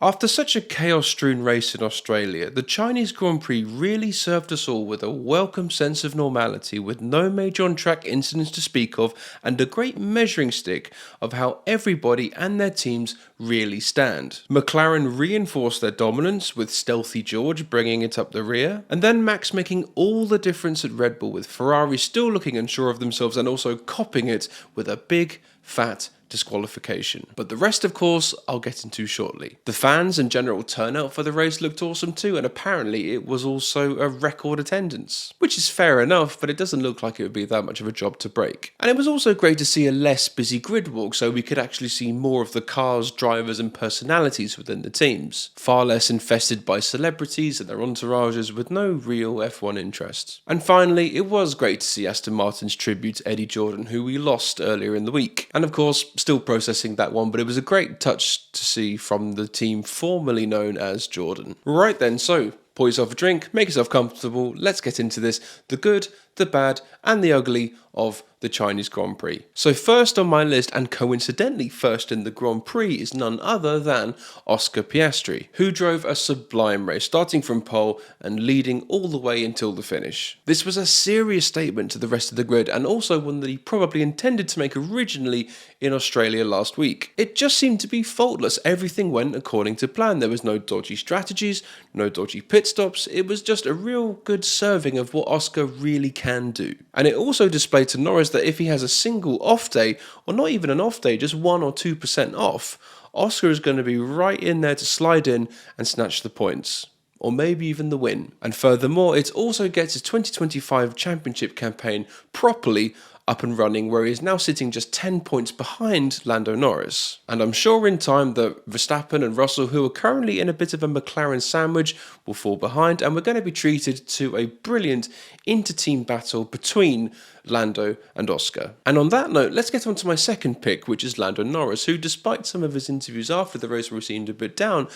After such a chaos-strewn race in Australia, the Chinese Grand Prix really served us all with a welcome sense of normality, with no major on-track incidents to speak of, and a great measuring stick of how everybody and their teams really stand. McLaren reinforced their dominance, with Stealthy George bringing it up the rear, and then Max making all the difference at Red Bull, with Ferrari still looking unsure of themselves and also copping it with a big, fat disqualification. But the rest, of course, I'll get into shortly. The fans and general turnout for the race looked awesome too, and apparently it was also a record attendance, which is fair enough, but it doesn't look like it would be that much of a job to break. And it was also great to see a less busy grid walk, so we could actually see more of the cars, drivers and personalities within the teams, far less infested by celebrities and their entourages with no real F1 interest. And finally, it was great to see Aston Martin's tribute to Eddie Jordan, who we lost earlier in the week. And of course, still processing that one, but it was a great touch to see from the team formerly known as Jordan. Right then, so pour yourself a drink, make yourself comfortable, let's get into this, the good, the bad and the ugly of the Chinese Grand Prix. So first on my list, and coincidentally first in the Grand Prix, is none other than Oscar Piastri, who drove a sublime race, starting from pole and leading all the way until the finish. This was a serious statement to the rest of the grid, and also one that he probably intended to make originally in Australia last week. It just seemed to be faultless. Everything went according to plan. There was no dodgy strategies, no dodgy pit stops. It was just a real good serving of what Oscar really can do. And it also displayed to Norris that if he has a single off day, or not even an off day, just 1 or 2% off, Oscar is going to be right in there to slide in and snatch the points, or maybe even the win. And furthermore, it also gets his 2025 championship campaign properly up and running, where he is now sitting just 10 points behind Lando Norris. And I'm sure in time that Verstappen and Russell, who are currently in a bit of a McLaren sandwich, will fall behind, and we're going to be treated to a brilliant inter-team battle between Lando and Oscar. And on that note, let's get on to my second pick, which is Lando Norris, who, despite some of his interviews after the race where he seemed a bit down,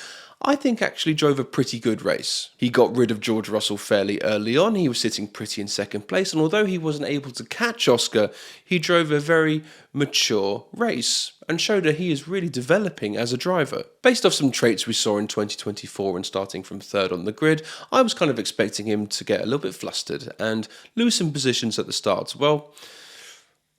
I think actually drove a pretty good race. He got rid of George Russell fairly early on, he was sitting pretty in second place, and although he wasn't able to catch Oscar, he drove a very mature race and showed that he is really developing as a driver. Based off some traits we saw in 2024 and starting from third on the grid, I was kind of expecting him to get a little bit flustered and lose some positions at the start. Well,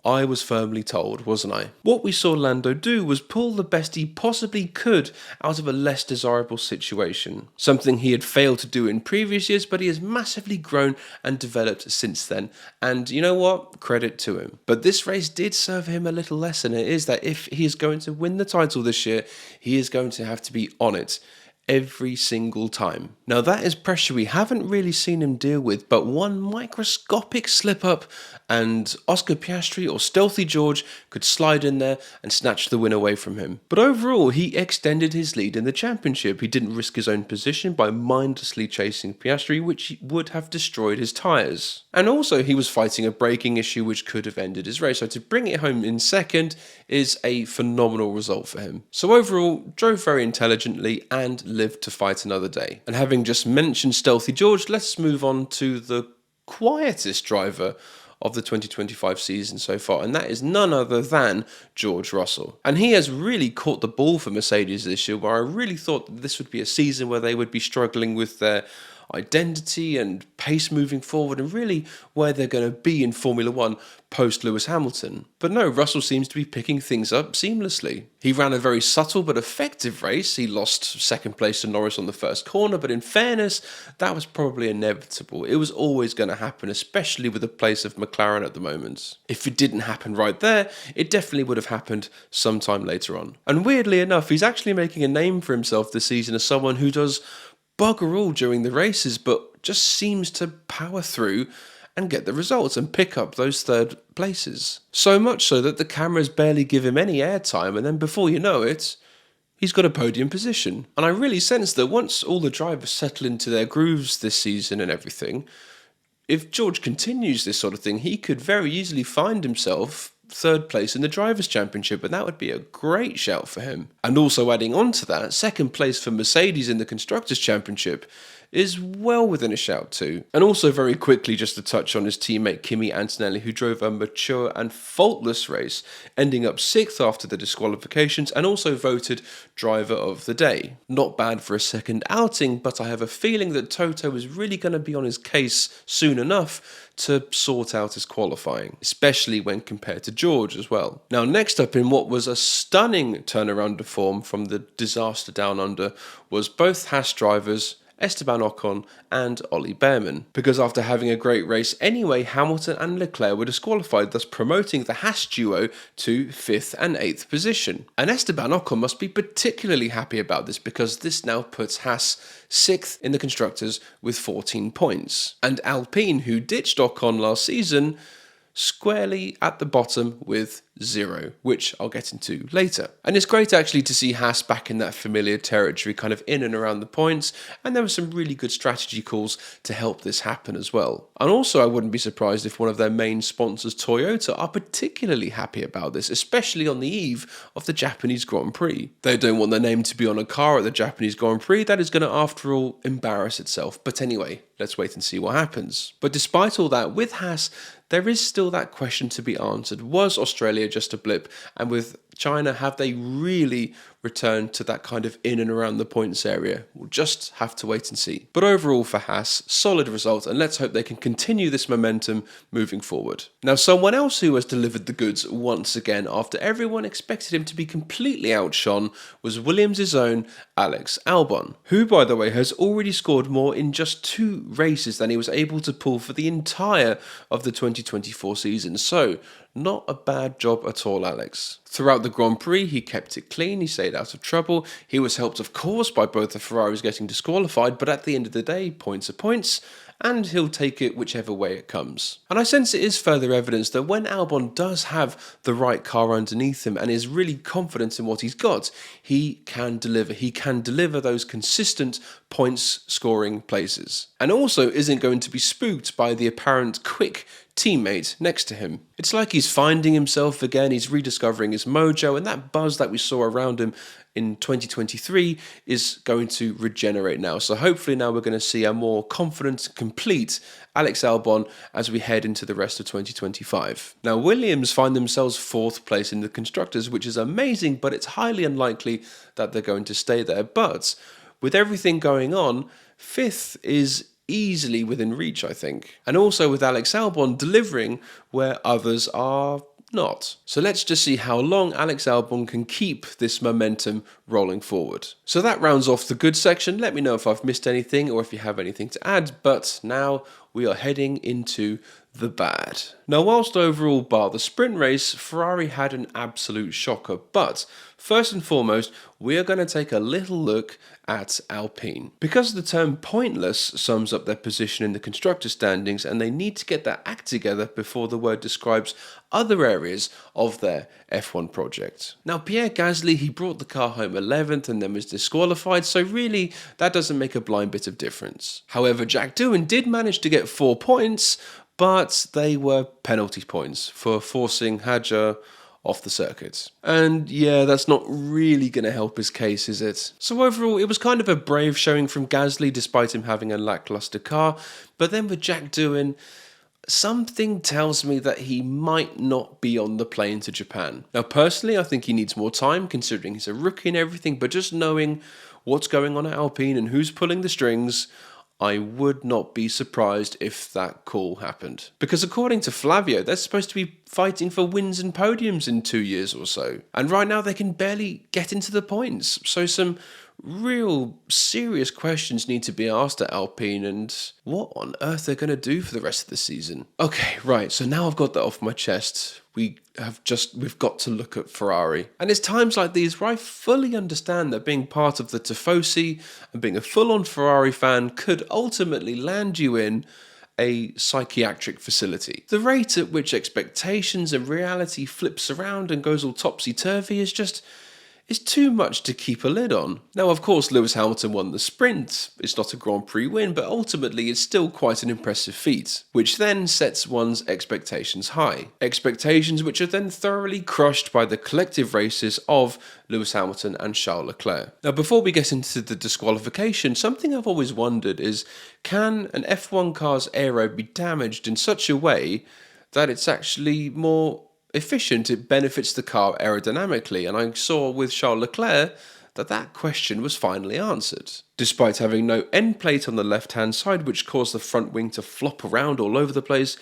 I was firmly told, wasn't I? What we saw Lando do was pull the best he possibly could out of a less desirable situation. Something he had failed to do in previous years, but he has massively grown and developed since then. And you know what? Credit to him. But this race did serve him a little lesson. It is that if he is going to win the title this year, he is going to have to be on it every single time. Now that is pressure we haven't really seen him deal with, but one microscopic slip up and Oscar Piastri or Stealthy George could slide in there and snatch the win away from him. But overall, he extended his lead in the championship. He didn't risk his own position by mindlessly chasing Piastri, which would have destroyed his tyres. And also he was fighting a braking issue which could have ended his race, so to bring it home in second is a phenomenal result for him. So overall, drove very intelligently and lived to fight another day. And having just mentioned Stealthy George, let's move on to the quietest driver of the 2025 season so far, and that is none other than George Russell. And he has really caught the ball for Mercedes this year, where I really thought that this would be a season where they would be struggling with their identity and pace moving forward, and really where they're going to be in Formula One post Lewis Hamilton. But no, Russell seems to be picking things up seamlessly. He ran a very subtle but effective race. He lost second place to Norris on the first corner, but in fairness, that was probably inevitable. It was always going to happen, especially with the place of McLaren at the moment. If it didn't happen right there, it definitely would have happened sometime later on. And weirdly enough, he's actually making a name for himself this season as someone who does bugger all during the races, but just seems to power through and get the results and pick up those third places. So much so that the cameras barely give him any airtime, and then before you know it, he's got a podium position. And I really sense that once all the drivers settle into their grooves this season and everything, if George continues this sort of thing, he could very easily find himself third place in the Drivers' Championship, and that would be a great shout for him. And also adding on to that, second place for Mercedes in the Constructors' Championship is well within a shout too. And also very quickly just to touch on his teammate Kimi Antonelli, who drove a mature and faultless race, ending up 6th after the disqualifications and also voted driver of the day. Not bad for a second outing, but I have a feeling that Toto is really going to be on his case soon enough to sort out his qualifying, especially when compared to George as well. Now, next up in what was a stunning turnaround of form from the disaster down under was both Haas drivers Esteban Ocon and Ollie Behrman, because after having a great race anyway, Hamilton and Leclerc were disqualified, thus promoting the Haas duo to 5th and 8th position. And Esteban Ocon must be particularly happy about this, because this now puts Haas 6th in the Constructors with 14 points. And Alpine, who ditched Ocon last season, squarely at the bottom with 0, which I'll get into later. And it's great actually to see Haas back in that familiar territory, kind of in and around the points, and there were some really good strategy calls to help this happen as well. And also I wouldn't be surprised if one of their main sponsors, Toyota, are particularly happy about this, especially on the eve of the Japanese Grand Prix. They don't want their name to be on a car at the Japanese Grand Prix. That is going to, after all, embarrass itself. But anyway, let's wait and see what happens. But despite all that, with Haas, there is still that question to be answered. Was Australia just a blip? And with China, have they really returned to that kind of in and around the points area? We'll just have to wait and see. But overall for Haas, solid result, and let's hope they can continue this momentum moving forward. Now, someone else who has delivered the goods once again after everyone expected him to be completely outshone was Williams' own Alex Albon, who, by the way, has already scored more in just 2 races than he was able to pull for the entire of the 2024 season. So, not a bad job at all, Alex. Throughout the Grand Prix, he kept it clean, he stayed out of trouble. He was helped, of course, by both the Ferraris getting disqualified, but at the end of the day, points are points, and he'll take it whichever way it comes. And I sense it is further evidence that when Albon does have the right car underneath him and is really confident in what he's got, he can deliver. He can deliver those consistent points scoring places. And also isn't going to be spooked by the apparent quick teammate next to him. It's like he's finding himself again, he's rediscovering his mojo, and that buzz that we saw around him in 2023 is going to regenerate now. So hopefully now we're going to see a more confident, complete Alex Albon as we head into the rest of 2025. Now, Williams find themselves 4th place in the Constructors, which is amazing, but it's highly unlikely that they're going to stay there. But with everything going on, 5th is easily within reach, I think. And also with Alex Albon delivering where others are not. So let's just see how long Alex Albon can keep this momentum rolling forward. So that rounds off the good section. Let me know if I've missed anything or if you have anything to add. But now we are heading into the bad. Now, whilst overall, bar the sprint race, Ferrari had an absolute shocker. But first and foremost, we are going to take a little look at Alpine. Because the term pointless sums up their position in the constructor standings, and they need to get their act together before the word describes other areas of their F1 project. Now, Pierre Gasly, he brought the car home 11th and then was disqualified, so really that doesn't make a blind bit of difference. However, Jack Doohan did manage to get 4 points, but they were penalty points for forcing Hadjar off the circuit. And yeah, that's not really going to help his case, is it? So overall, it was kind of a brave showing from Gasly despite him having a lackluster car. But then with Jack Doohan, something tells me that he might not be on the plane to Japan. Now personally, I think he needs more time considering he's a rookie and everything, but just knowing what's going on at Alpine and who's pulling the strings, I would not be surprised if that call happened. Because according to Flavio, they're supposed to be fighting for wins and podiums in 2 years or so. And right now they can barely get into the points. So some real serious questions need to be asked at Alpine and what on earth they're going to do for the rest of the season. Okay, right, so now I've got that off my chest. We've got to look at Ferrari. And it's times like these where I fully understand that being part of the Tifosi and being a full-on Ferrari fan could ultimately land you in a psychiatric facility. The rate at which expectations and reality flips around and goes all topsy-turvy is just is too much to keep a lid on. Now, of course, Lewis Hamilton won the sprint. It's not a Grand Prix win, but ultimately it's still quite an impressive feat, which then sets one's expectations high. Expectations which are then thoroughly crushed by the collective races of Lewis Hamilton and Charles Leclerc. Now, before we get into the disqualification, something I've always wondered is, can an F1 car's aero be damaged in such a way that it's actually more efficient, it benefits the car aerodynamically? And I saw with Charles Leclerc that question was finally answered. Despite having no end plate on the left-hand side, which caused the front wing to flop around all over the place,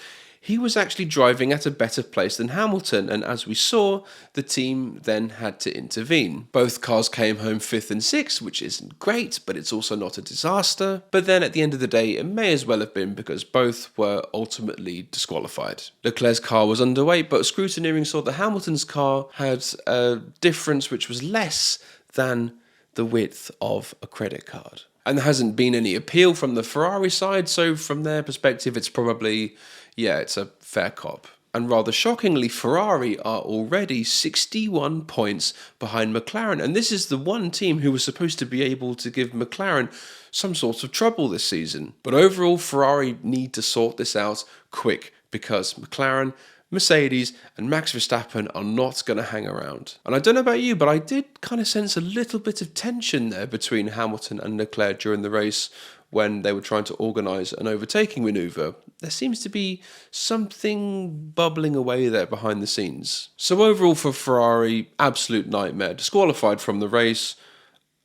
he was actually driving at a better place than Hamilton, and as we saw, the team then had to intervene. Both cars came home 5th and 6th, which isn't great, but it's also not a disaster. But then at the end of the day, it may as well have been, because both were ultimately disqualified. Leclerc's car was underweight, but scrutineering saw that Hamilton's car had a difference which was less than the width of a credit card. And there hasn't been any appeal from the Ferrari side, so from their perspective, it's probably, it's a fair cop. And rather shockingly, Ferrari are already 61 points behind McLaren. And this is the one team who was supposed to be able to give McLaren some sort of trouble this season. But overall, Ferrari need to sort this out quick, because McLaren, Mercedes and Max Verstappen are not going to hang around. And I don't know about you, but I did kind of sense a little bit of tension there between Hamilton and Leclerc during the race when they were trying to organise an overtaking manoeuvre. There seems to be something bubbling away there behind the scenes. So overall for Ferrari, absolute nightmare. Disqualified from the race,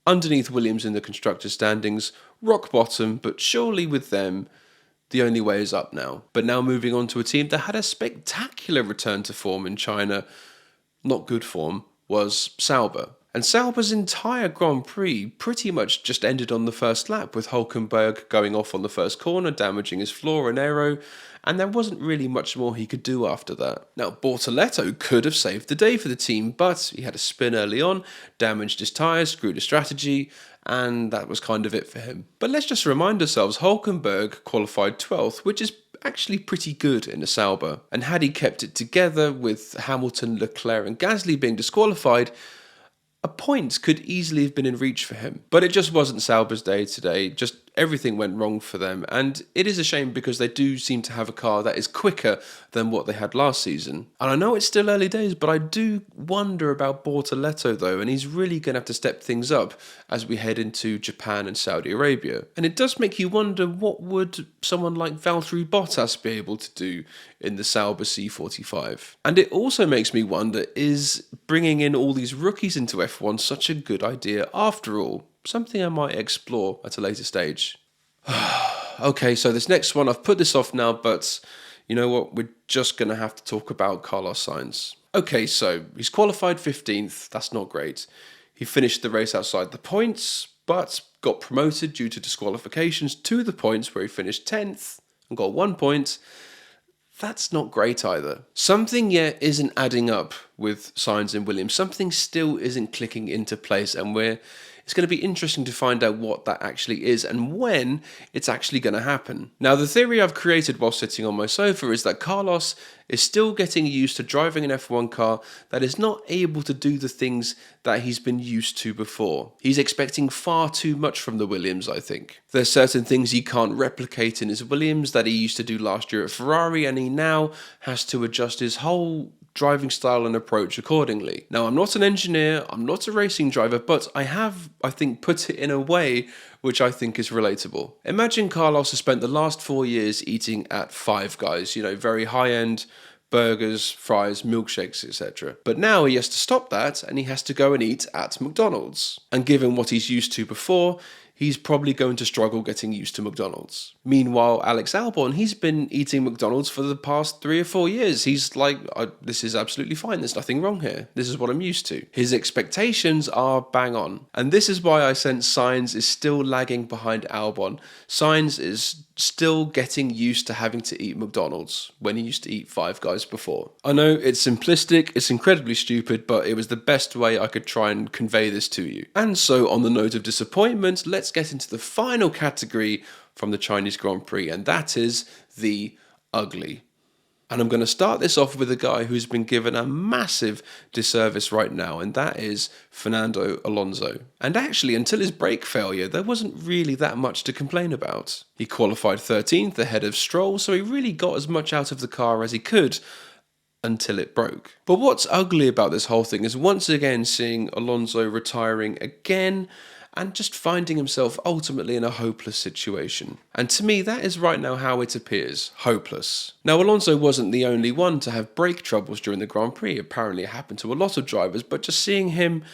underneath Williams in the constructors' standings, rock bottom, but surely with them, the only way is up now. But now moving on to a team that had a spectacular return to form in China, not good form, was Sauber. And Sauber's entire Grand Prix pretty much just ended on the first lap, with Hülkenberg going off on the first corner, damaging his floor and aero, and there wasn't really much more he could do after that. Now, Bortoleto could have saved the day for the team, but he had a spin early on, damaged his tyres, screwed his strategy, and that was kind of it for him. But let's just remind ourselves, Hülkenberg qualified 12th, which is actually pretty good in a Sauber. And had he kept it together with Hamilton, Leclerc and Gasly being disqualified, a point could easily have been in reach for him. But it just wasn't Sauber's day today. Just everything went wrong for them. And it is a shame, because they do seem to have a car that is quicker than what they had last season. And I know it's still early days, but I do wonder about Bortoleto though. And he's really going to have to step things up as we head into Japan and Saudi Arabia. And it does make you wonder, what would someone like Valtteri Bottas be able to do in the Sauber C45? And it also makes me wonder, is bringing in all these rookies into F1 such a good idea after all? Something I might explore at a later stage. Okay, so this next one, I've put this off now, but you know what? We're just going to have to talk about Carlos Sainz. Okay, so he's qualified 15th. That's not great. He finished the race outside the points, but got promoted due to disqualifications to the points, where he finished 10th and got 1 point. That's not great either. Something yet isn't adding up with Sainz and Williams. Something still isn't clicking into place, and it's going to be interesting to find out what that actually is and when it's actually going to happen. Now, the theory I've created while sitting on my sofa is that Carlos is still getting used to driving an F1 car that is not able to do the things that he's been used to before. He's expecting far too much from the Williams, I think. There's certain things he can't replicate in his Williams that he used to do last year at Ferrari, and he now has to adjust his whole driving style and approach accordingly. Now, I'm not an engineer, I'm not a racing driver, but I have, I think, put it in a way which I think is relatable. Imagine Carlos has spent the last 4 years eating at Five Guys, very high-end burgers, fries, milkshakes, etc. But now he has to stop that, and he has to go and eat at McDonald's. And given what he's used to before, he's probably going to struggle getting used to McDonald's. Meanwhile, Alex Albon, he's been eating McDonald's for the past 3 or 4 years. He's like, this is absolutely fine. There's nothing wrong here. This is what I'm used to. His expectations are bang on. And this is why I sense Sainz is still lagging behind Albon. Sainz is still getting used to having to eat McDonald's when he used to eat Five Guys before. I know it's simplistic, it's incredibly stupid, but it was the best way I could try and convey this to you. And so on the note of disappointment, let's get into the final category from the Chinese Grand Prix, and that is the ugly. And I'm going to start this off with a guy who's been given a massive disservice right now, and that is Fernando Alonso. And actually, until his brake failure, there wasn't really that much to complain about. He qualified 13th ahead of Stroll, so he really got as much out of the car as he could until it broke. But what's ugly about this whole thing is once again seeing Alonso retiring again and just finding himself ultimately in a hopeless situation. And to me, that is right now how it appears, hopeless. Now, Alonso wasn't the only one to have brake troubles during the Grand Prix. Apparently it happened to a lot of drivers, but just seeing him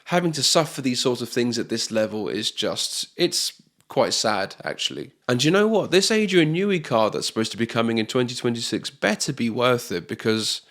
having to suffer these sorts of things at this level is just, it's quite sad, actually. And you know what? This Adrian Newey car that's supposed to be coming in 2026 better be worth it, because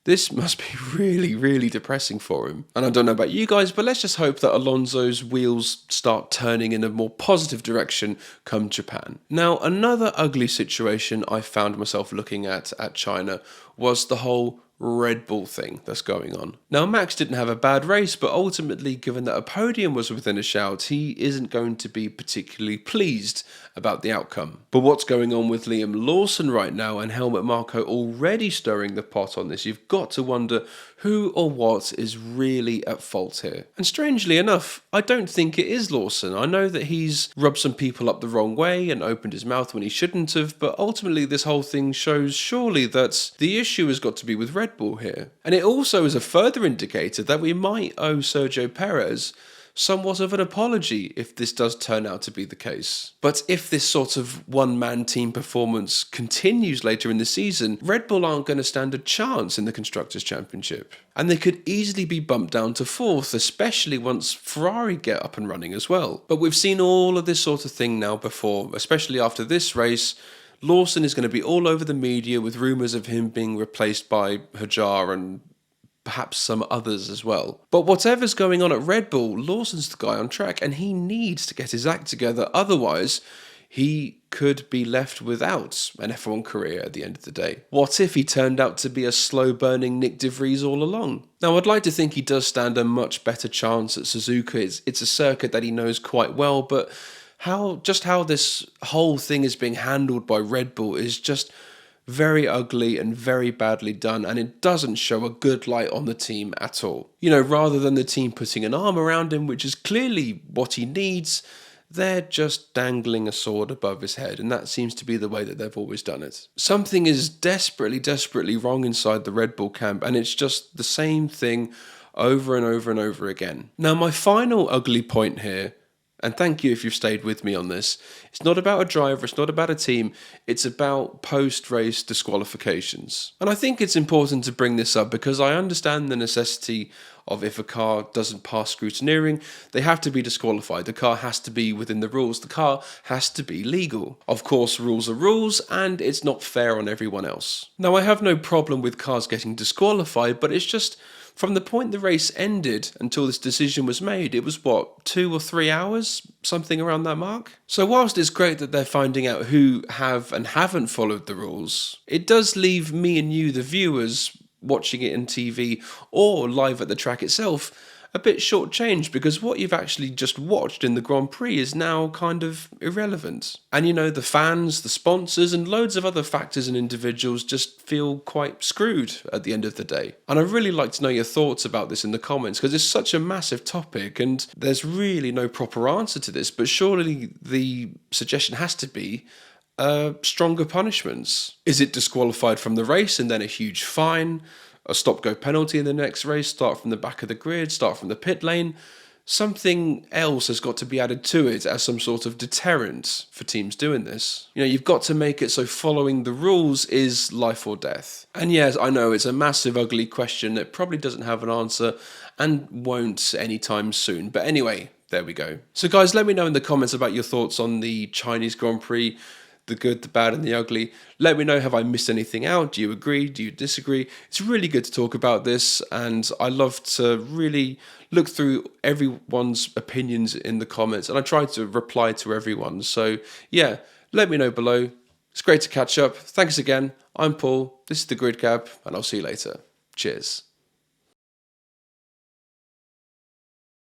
this must be really, really depressing for him. And I don't know about you guys, but let's just hope that Alonso's wheels start turning in a more positive direction come Japan. Now, another ugly situation I found myself looking at China was the whole Red Bull thing that's going on. Now, Max didn't have a bad race, but ultimately, given that a podium was within a shout, he isn't going to be particularly pleased about the outcome. But what's going on with Liam Lawson right now and Helmut Marko already stirring the pot on this, you've got to wonder who or what is really at fault here. And strangely enough, I don't think it is Lawson. I know that he's rubbed some people up the wrong way and opened his mouth when he shouldn't have, but ultimately this whole thing shows surely that the issue has got to be with Red Bull here. And it also is a further indicator that we might owe Sergio Perez somewhat of an apology if this does turn out to be the case. But if this sort of one-man team performance continues later in the season, Red Bull aren't going to stand a chance in the Constructors' Championship. And they could easily be bumped down to 4th, especially once Ferrari get up and running as well. But we've seen all of this sort of thing now before, especially after this race. Lawson is going to be all over the media with rumours of him being replaced by Hajar and perhaps some others as well. But whatever's going on at Red Bull, Lawson's the guy on track and he needs to get his act together. Otherwise, he could be left without an F1 career at the end of the day. What if he turned out to be a slow-burning Nick de Vries all along? Now, I'd like to think he does stand a much better chance at Suzuka. It's a circuit that he knows quite well, but how this whole thing is being handled by Red Bull is just very ugly and very badly done, and it doesn't show a good light on the team at all. You know, rather than the team putting an arm around him, which is clearly what he needs, they're just dangling a sword above his head, and that seems to be the way that they've always done it. Something is desperately, desperately wrong inside the Red Bull camp, and it's just the same thing over and over and over again. Now, my final ugly point here, and thank you if you've stayed with me on this, it's not about a driver, it's not about a team, it's about post-race disqualifications. And I think it's important to bring this up because I understand the necessity of if a car doesn't pass scrutineering, they have to be disqualified. The car has to be within the rules. The car has to be legal. Of course, rules are rules, and it's not fair on everyone else. Now, I have no problem with cars getting disqualified, but it's just from the point the race ended until this decision was made, it was 2 or 3 hours? Something around that mark? So whilst it's great that they're finding out who have and haven't followed the rules, it does leave me and you, the viewers, watching it on TV or live at the track itself, a bit shortchanged because what you've actually just watched in the Grand Prix is now kind of irrelevant. And you know, the fans, the sponsors, and loads of other factors and individuals just feel quite screwed at the end of the day. And I'd really like to know your thoughts about this in the comments because it's such a massive topic and there's really no proper answer to this, but surely the suggestion has to be stronger punishments. Is it disqualified from the race and then a huge fine? A stop-go penalty in the next race, start from the back of the grid, start from the pit lane. Something else has got to be added to it as some sort of deterrent for teams doing this. You know, you've got to make it so following the rules is life or death. And yes, I know it's a massive, ugly question that probably doesn't have an answer and won't anytime soon. But anyway, there we go. So guys, let me know in the comments about your thoughts on the Chinese Grand Prix, the good, the bad, and the ugly. Let me know, have I missed anything out? Do you agree? Do you disagree? It's really good to talk about this, and I love to really look through everyone's opinions in the comments, and I try to reply to everyone. So yeah, let me know below. It's great to catch up. Thanks again. I'm Paul. This is the Gridgab, and I'll see you later. Cheers.